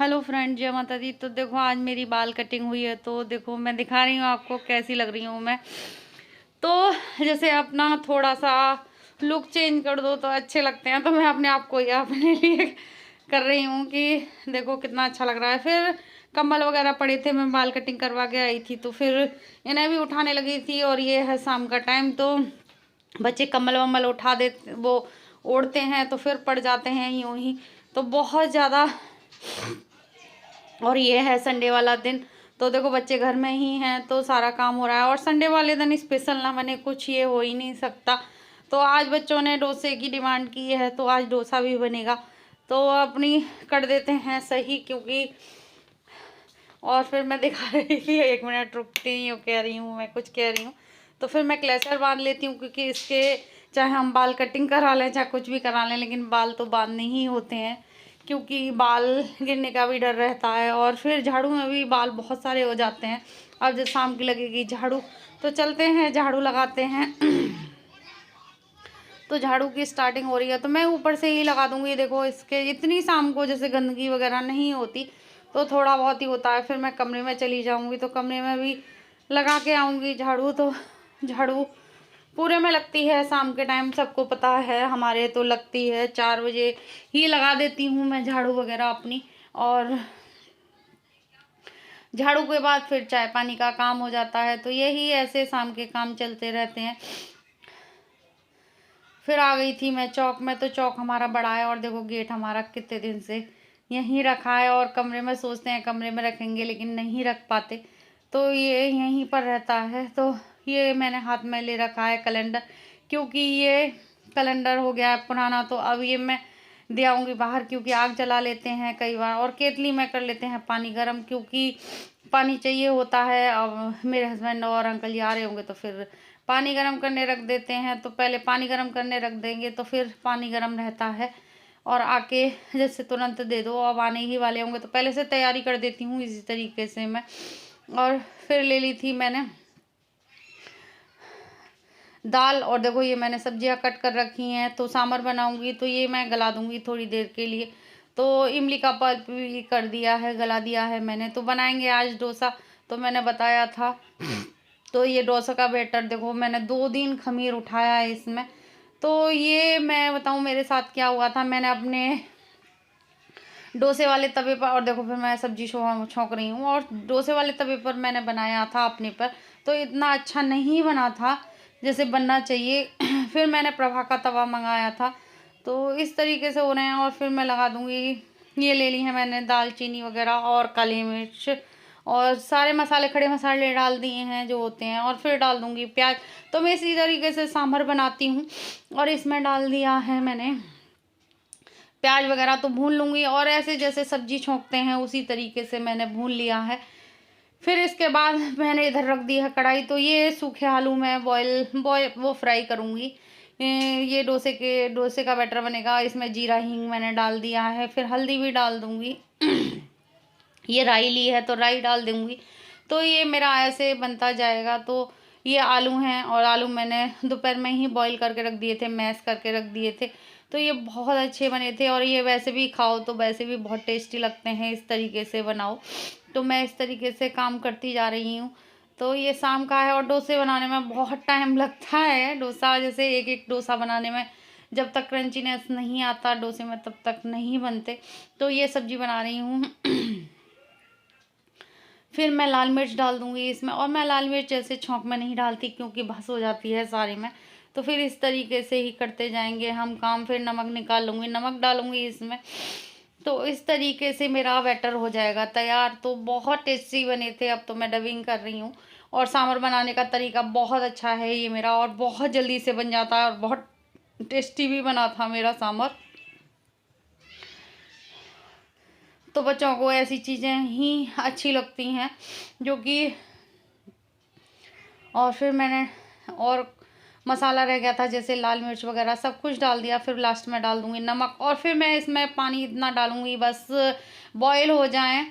Hello friend, जय माता दी। तो देखो आज मेरी बाल कटिंग हुई है, तो देखो मैं दिखा रही हूँ आपको कैसी लग रही हूँ मैं। तो जैसे अपना थोड़ा सा लुक चेंज कर दो तो अच्छे लगते हैं, तो मैं अपने आप को ये अपने लिए कर रही हूँ कि देखो कितना अच्छा लग रहा है। फिर कम्बल वगैरह पड़े थे, मैं बाल कटिंग करवा के आई थी, तो फिर इन्हें भी उठाने लगी थी। और ये है शाम का टाइम, तो बच्चे कम्बल वम्बल उठा दे वो ओढ़ते हैं तो फिर पड़ जाते हैं यूं ही, तो बहुत ज़्यादा। और ये है संडे वाला दिन, तो देखो बच्चे घर में ही हैं तो सारा काम हो रहा है। और संडे वाले दिन स्पेशल ना बने कुछ, ये हो ही नहीं सकता। तो आज बच्चों ने डोसे की डिमांड की है, तो आज डोसा भी बनेगा। तो अपनी कर देते हैं सही, क्योंकि और फिर मैं दिखा रही थी, 1 मिनट रुकती हूँ, कह रही हूँ मैं कुछ कह रही हूँ। तो फिर मैं क्लेचर बांध लेती हूँ, क्योंकि इसके चाहे हम बाल कटिंग करा लें चाहे कुछ भी करा लें, लेकिन बाल तो बांधने ही होते हैं, क्योंकि बाल गिरने का भी डर रहता है। और फिर झाड़ू में भी बाल बहुत सारे हो जाते हैं। अब जब शाम की लगेगी झाड़ू, तो चलते हैं झाड़ू लगाते हैं। तो झाड़ू की स्टार्टिंग हो रही है, तो मैं ऊपर से ही लगा दूंगी। देखो इसके इतनी शाम को जैसे गंदगी वगैरह नहीं होती, तो थोड़ा बहुत ही होता है। फिर मैं कमरे में चली जाऊंगी, तो कमरे में भी लगा के आऊंगी झाड़ू। तो झाड़ू पूरे में लगती है शाम के टाइम, सबको पता है, हमारे तो लगती है 4 बजे ही लगा देती हूँ मैं झाड़ू वगैरह अपनी। और झाड़ू के बाद फिर चाय पानी का काम हो जाता है। तो यही ऐसे शाम के काम चलते रहते हैं। फिर आ गई थी मैं चौक में, तो चौक हमारा बड़ा है, और देखो गेट हमारा कितने दिन से यहीं रखा है। और कमरे में सोचते हैं कमरे में रखेंगे, लेकिन नहीं रख पाते, तो ये यहीं पर रहता है। तो ये मैंने हाथ में ले रखा है कैलेंडर, क्योंकि ये कैलेंडर हो गया है पुराना, तो अब ये मैं दे आऊँगी बाहर, क्योंकि आग जला लेते हैं कई बार। और केतली में कर लेते हैं पानी गर्म, क्योंकि पानी चाहिए होता है। अब मेरे हस्बैंड और अंकल जी आ रहे होंगे, तो फिर पानी गर्म करने रख देते हैं। तो पहले पानी गर्म करने रख देंगे, तो फिर पानी गर्म रहता है। और आके जैसे तुरंत दे दो, अब आने ही वाले होंगे, तो पहले से तैयारी कर देती हूँ इसी तरीके से मैं। और फिर ले ली थी मैंने दाल, और देखो ये मैंने सब्जियां कट कर रखी हैं। तो सांभर बनाऊंगी, तो ये मैं गला दूंगी थोड़ी देर के लिए। तो इमली का पल्प भी कर दिया है, गला दिया है मैंने। तो बनाएंगे आज डोसा, तो मैंने बताया था। तो ये डोसा का बैटर देखो, मैंने 2 दिन खमीर उठाया है इसमें। तो ये मैं बताऊं मेरे साथ क्या हुआ था। मैंने अपने डोसे वाले तवे पर, और देखो फिर मैं सब्जी छौंक रही हूँ, और डोसे वाले तवे पर मैंने बनाया था अपने पर, तो इतना अच्छा नहीं बना था जैसे बनना चाहिए। फिर मैंने प्रभा का तवा मंगाया था। तो इस तरीके से हो रहे हैं। और फिर मैं लगा दूंगी, ये ले ली है मैंने दालचीनी वगैरह और काली मिर्च, और सारे मसाले, खड़े मसाले डाल दिए हैं जो होते हैं। और फिर डाल दूंगी प्याज। तो मैं इसी तरीके से सांभर बनाती हूँ। और इसमें डाल दिया है मैंने प्याज वगैरह, तो भून लूँगी। और ऐसे जैसे सब्जी छौंकते हैं उसी तरीके से मैंने भून लिया है। फिर इसके बाद मैंने इधर रख दी है कढ़ाई। तो ये सूखे आलू मैं बॉयल वो फ्राई करूँगी। ये डोसे का बैटर बनेगा। इसमें जीरा हींग मैंने डाल दिया है, फिर हल्दी भी डाल दूँगी। ये राई ली है, तो राई डाल दूँगी। तो ये मेरा ऐसे बनता जाएगा। तो ये आलू हैं, और आलू मैंने दोपहर में ही बॉईल करके रख दिए थे, मैश करके रख दिए थे। तो ये बहुत अच्छे बने थे। और ये वैसे भी खाओ तो वैसे भी बहुत टेस्टी लगते हैं, इस तरीके से बनाओ। तो मैं इस तरीके से काम करती जा रही हूँ। तो ये शाम का है, और डोसे बनाने में बहुत टाइम लगता है। डोसा जैसे एक एक डोसा बनाने में जब तक क्रंचीनेस नहीं आता डोसे में, तब तक नहीं बनते। तो ये सब्जी बना रही हूँ। फिर मैं लाल मिर्च डाल दूंगी इसमें। और मैं लाल मिर्च ऐसे छौंक में नहीं डालती, क्योंकि भस हो जाती है सारे में। तो फिर इस तरीके से ही करते जाएंगे हम काम। फिर नमक निकाल लूँगी, नमक डालूंगी इसमें। तो इस तरीके से मेरा बैटर हो जाएगा तैयार। तो बहुत टेस्टी बने थे। अब तो मैं डबिंग कर रही हूँ। और सांभर बनाने का तरीका बहुत अच्छा है ये मेरा, और बहुत जल्दी से बन जाता है, और बहुत टेस्टी भी बना था मेरा सांभर। तो बच्चों को ऐसी चीज़ें ही अच्छी लगती हैं जो कि। और फिर मैंने और मसाला रह गया था, जैसे लाल मिर्च वगैरह सब कुछ डाल दिया। फिर लास्ट में डाल दूंगी नमक। और फिर मैं इसमें पानी इतना डालूंगी बस बॉयल हो जाएं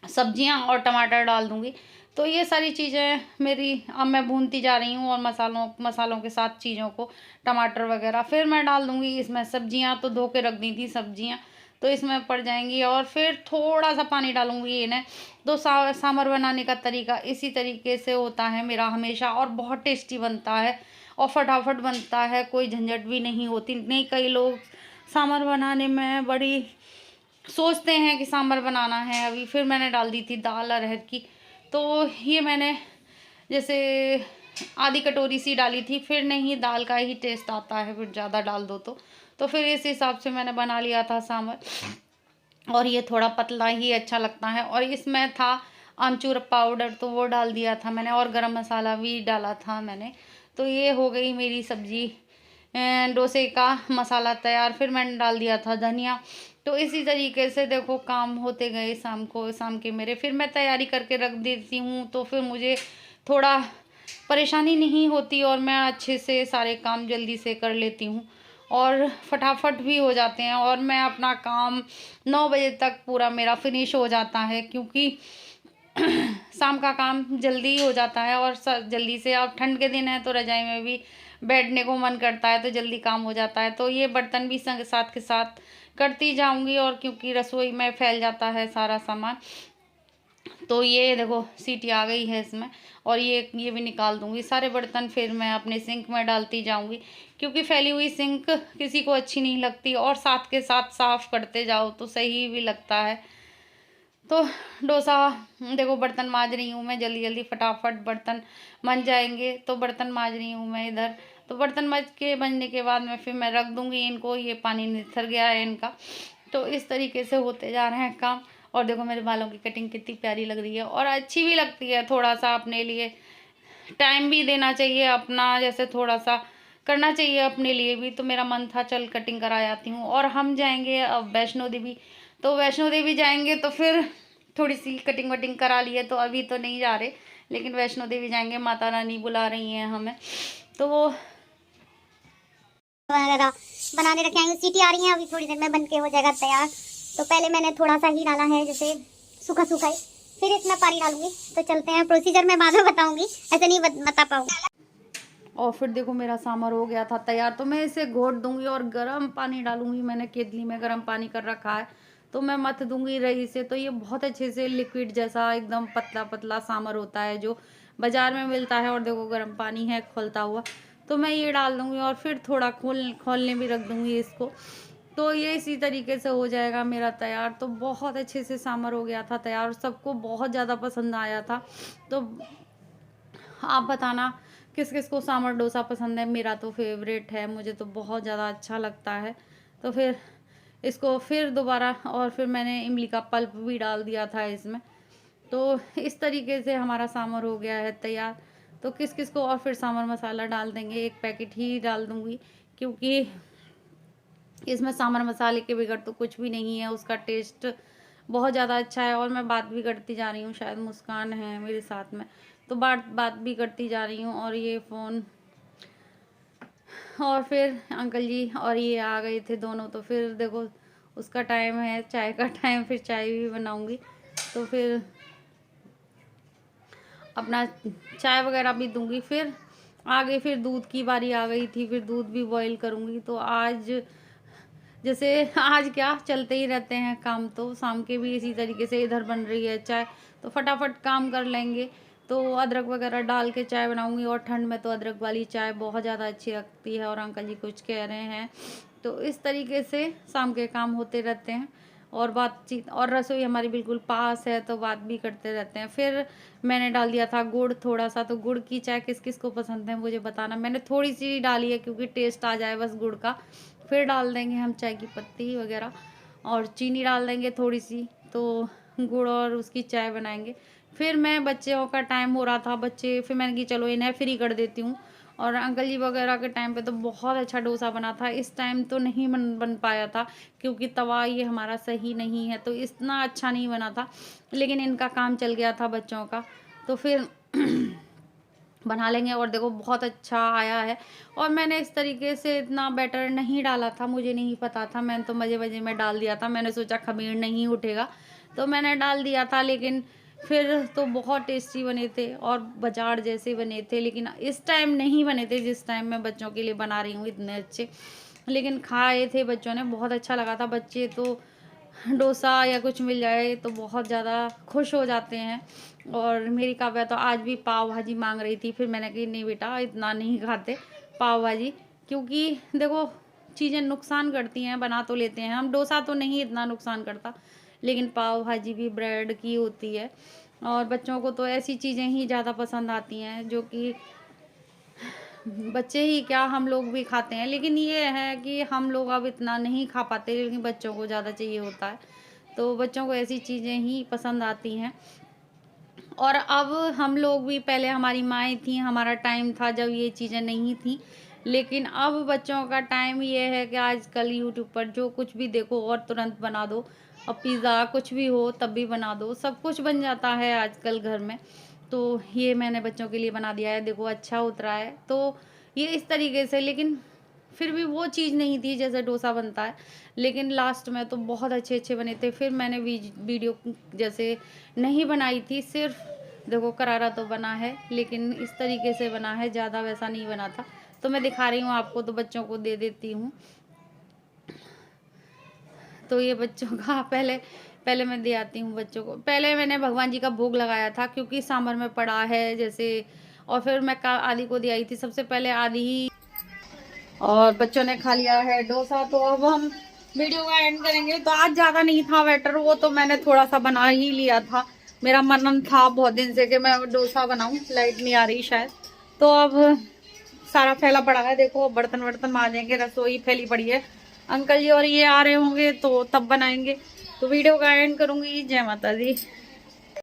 सब्जियां, और टमाटर डाल दूंगी। तो ये सारी चीज़ें मेरी अब मैं भूनती जा रही हूँ, और मसालों के साथ चीज़ों को, टमाटर वगैरह। फिर मैं डाल दूंगी इसमें सब्जियां। तो धो के रख दी थी सब्जियां, तो इसमें पड़ जाएंगी। और फिर थोड़ा सा पानी डालूंगी इन्हें। तो सांभर बनाने का तरीका इसी तरीके से होता है मेरा हमेशा, और बहुत टेस्टी बनता है और फटाफट बनता है, कोई झंझट भी नहीं होती। नहीं, कई लोग सांभर बनाने में बड़ी सोचते हैं कि सांभर बनाना है। अभी फिर मैंने डाल दी थी दाल अरहर की, तो ये मैंने जैसे आधी कटोरी सी डाली थी। फिर नहीं, दाल का ही टेस्ट आता है फिर ज़्यादा डाल दो तो फिर इस हिसाब से मैंने बना लिया था सांभर। और ये थोड़ा पतला ही अच्छा लगता है। और इसमें था आमचूर पाउडर, तो वो डाल दिया था मैंने, और गरम मसाला भी डाला था मैंने। तो ये हो गई मेरी सब्जी डोसे का मसाला तैयार। फिर मैंने डाल दिया था धनिया। तो इसी तरीके से देखो काम होते गए शाम के मेरे। फिर मैं तैयारी करके रख देती हूँ, तो फिर मुझे थोड़ा परेशानी नहीं होती और मैं अच्छे से सारे काम जल्दी से कर लेती हूँ और फटाफट भी हो जाते हैं। और मैं अपना काम 9 बजे तक पूरा मेरा फिनिश हो जाता है, क्योंकि शाम का काम जल्दी हो जाता है। और जल्दी से, अब ठंड के दिन है तो रजाई में भी बैठने को मन करता है, तो जल्दी काम हो जाता है। तो ये बर्तन भी साथ के साथ करती जाऊंगी, और क्योंकि रसोई में फैल जाता है सारा सामान। तो ये देखो सीटी आ गई है इसमें, और ये भी निकाल दूंगी सारे बर्तन। फिर मैं अपने सिंक में डालती जाऊंगी, क्योंकि फैली हुई सिंक किसी को अच्छी नहीं लगती, और साथ के साथ साफ करते जाओ तो सही भी लगता है। तो डोसा देखो बर्तन मांज रही हूँ मैं, जल्दी जल्दी फटाफट बर्तन बन जाएंगे। तो बर्तन मांज रही हूँ मैं इधर। तो बर्तन मांज के बनने के बाद में फिर मैं रख दूँगी इनको, ये पानी निथर गया है इनका। तो इस तरीके से होते जा रहे हैं काम। और देखो मेरे बालों की कटिंग कितनी प्यारी लग रही है, और अच्छी भी लगती है। थोड़ा सा अपने लिए टाइम भी देना चाहिए अपना, जैसे थोड़ा सा करना चाहिए अपने लिए भी। तो मेरा मन था चल कटिंग करा जाती हूँ। और हम जाएंगे अब वैष्णो देवी, तो वैष्णो देवी जाएंगे तो फिर थोड़ी सी कटिंग वटिंग करा ली है। तो अभी तो नहीं जा रहे, लेकिन वैष्णो देवी जाएंगे, माता रानी बुला रही हैं हमें। तो वो वगैरह बनाने रखे हैं, सीटी आ रही है, अभी थोड़ी देर में बन के हो जाएगा तैयार। तो पहले मैंने थोड़ा सा ही डाला है, जैसे सूखा सूखा ही, फिर इसमें पानी डालूंगी। तो चलते हैं, प्रोसीजर मैं बाद में बताऊंगी, ऐसे नहीं बता पाऊंगी। और फिर देखो मेरा सांभर हो गया था तैयार। तो मैं इसे घोट दूंगी और गर्म पानी डालूंगी। मैंने केतली में गर्म पानी कर रखा है, तो मैं मथ दूंगी रही से। तो ये बहुत अच्छे से लिक्विड जैसा एकदम पतला पतला सांभर होता है जो बाजार में मिलता है। और देखो गर्म पानी है खोलता हुआ, तो मैं ये डाल दूंगी और फिर थोड़ा खोलने भी रख दूंगी इसको। तो ये इसी तरीके से हो जाएगा मेरा तैयार। तो बहुत अच्छे से सांभर हो गया था तैयार, सबको बहुत ज़्यादा पसंद आया था। तो आप बताना किस किस को सांभर डोसा पसंद है। मेरा तो फेवरेट है, मुझे तो बहुत ज़्यादा अच्छा लगता है। तो फिर इसको फिर दोबारा, और फिर मैंने इमली का पल्प भी डाल दिया था इसमें। तो इस तरीके से हमारा सांभर हो गया है तैयार। तो किस किस को और फिर सांभर मसाला डाल देंगे, एक पैकेट ही डाल दूँगी, क्योंकि इसमें सांभर मसाले के बगैर तो कुछ भी नहीं है। उसका टेस्ट बहुत ज़्यादा अच्छा है। और मैं बात भी करती जा रही हूँ, शायद मुस्कान है मेरे साथ में, तो बात भी करती जा रही हूँ। और ये फ़ोन, और फिर अंकल जी और ये आ गए थे दोनों। तो फिर देखो उसका टाइम है, चाय का टाइम, फिर चाय भी बनाऊंगी। तो फिर अपना चाय वगैरह भी दूंगी। फिर आगे फिर दूध की बारी आ गई थी, फिर दूध भी बॉईल करूंगी। तो आज जैसे आज क्या चलते ही रहते हैं काम, तो शाम के भी इसी तरीके से इधर बन रही है चाय, तो फटाफट काम कर लेंगे। तो अदरक वगैरह डाल के चाय बनाऊंगी, और ठंड में तो अदरक वाली चाय बहुत ज़्यादा अच्छी लगती है। और अंकल जी कुछ कह रहे हैं, तो इस तरीके से शाम के काम होते रहते हैं। और बातचीत, और रसोई हमारी बिल्कुल पास है, तो बात भी करते रहते हैं। फिर मैंने डाल दिया था गुड़ थोड़ा सा। तो गुड़ की चाय किस किस को पसंद है मुझे बताना। मैंने थोड़ी सी डाली है, क्योंकि टेस्ट आ जाए बस गुड़ का। फिर डाल देंगे हम चाय की पत्ती वगैरह, और चीनी डाल देंगे थोड़ी सी। तो गुड़ और उसकी चाय बनाएंगे। फिर मैं बच्चों का टाइम हो रहा था, बच्चे, फिर मैंने कि चलो इन्हें फ्री कर देती हूँ। और अंकल जी वगैरह के टाइम पे तो बहुत अच्छा डोसा बना था। इस टाइम तो नहीं बन पाया था, क्योंकि तवा ये हमारा सही नहीं है, तो इतना अच्छा नहीं बना था। लेकिन इनका काम चल गया था बच्चों का, तो फिर बना लेंगे। और देखो बहुत अच्छा आया है। और मैंने इस तरीके से इतना बैटर नहीं डाला था, मुझे नहीं पता था, मैंने तो मज़े मज़े में डाल दिया था। मैंने सोचा खमीर नहीं उठेगा, तो मैंने डाल दिया था। लेकिन फिर तो बहुत टेस्टी बने थे और बाजार जैसे बने थे। लेकिन इस टाइम नहीं बने थे जिस टाइम मैं बच्चों के लिए बना रही हूँ इतने अच्छे। लेकिन खाए थे बच्चों ने, बहुत अच्छा लगा था। बच्चे तो डोसा या कुछ मिल जाए तो बहुत ज़्यादा खुश हो जाते हैं। और मेरी काव्या तो आज भी पाव भाजी मांग रही थी, फिर मैंने कही नहीं बेटा इतना नहीं खाते पाव भाजी, क्योंकि देखो चीज़ें नुकसान करती हैं। बना तो लेते हैं हम, डोसा तो नहीं इतना नुकसान करता, लेकिन पाव भाजी भी ब्रेड की होती है और बच्चों को तो ऐसी चीज़ें ही ज़्यादा पसंद आती हैं जो कि बच्चे ही क्या हम लोग भी खाते हैं, लेकिन ये है कि हम लोग अब इतना नहीं खा पाते, लेकिन बच्चों को ज़्यादा चाहिए होता है, तो बच्चों को ऐसी चीज़ें ही पसंद आती हैं। और अब हम लोग भी, पहले हमारी माएँ थीं, हमारा टाइम था जब ये चीज़ें नहीं थी, लेकिन अब बच्चों का टाइम ये है कि आजकल यूट्यूब पर जो कुछ भी देखो और तुरंत बना दो, और पिज़्ज़ा कुछ भी हो तब भी बना दो, सब कुछ बन जाता है आजकल घर में। तो ये मैंने बच्चों के लिए बना दिया है, देखो अच्छा उतरा है, तो ये इस तरीके से। लेकिन फिर भी वो चीज़ नहीं थी जैसे डोसा बनता है, लेकिन लास्ट में तो बहुत अच्छे बने थे। फिर मैंने वीडियो जैसे नहीं बनाई थी, सिर्फ देखो करारा तो बना है, लेकिन इस तरीके से बना है, ज़्यादा वैसा नहीं बना था। तो मैं दिखा रही हूँ आपको, तो बच्चों को दे देती हूँ। तो ये बच्चों का पहले मैं दे आती हूँ बच्चों को। पहले मैंने भगवान जी का भोग लगाया था, क्योंकि सांभर में पड़ा है जैसे, और फिर मैं आदि को दे आई थी सबसे पहले, आदि ही। और बच्चों ने खा लिया है डोसा। तो अब हम वीडियो का एंड करेंगे। तो आज ज़्यादा नहीं था बैटर, वो तो मैंने थोड़ा सा बना ही लिया था, मेरा मन था बहुत दिन से कि मैं डोसा बनाऊं, लाइट नहीं आ रही शायद। तो अब सारा फैला पड़ा है, देखो बर्तन वर्तन मांजेंगे, रसोई फैली पड़ी है। अंकल जी और ये आ रहे होंगे तो तब बनाएंगे। तो वीडियो का एंड करूंगी। जय माता दी।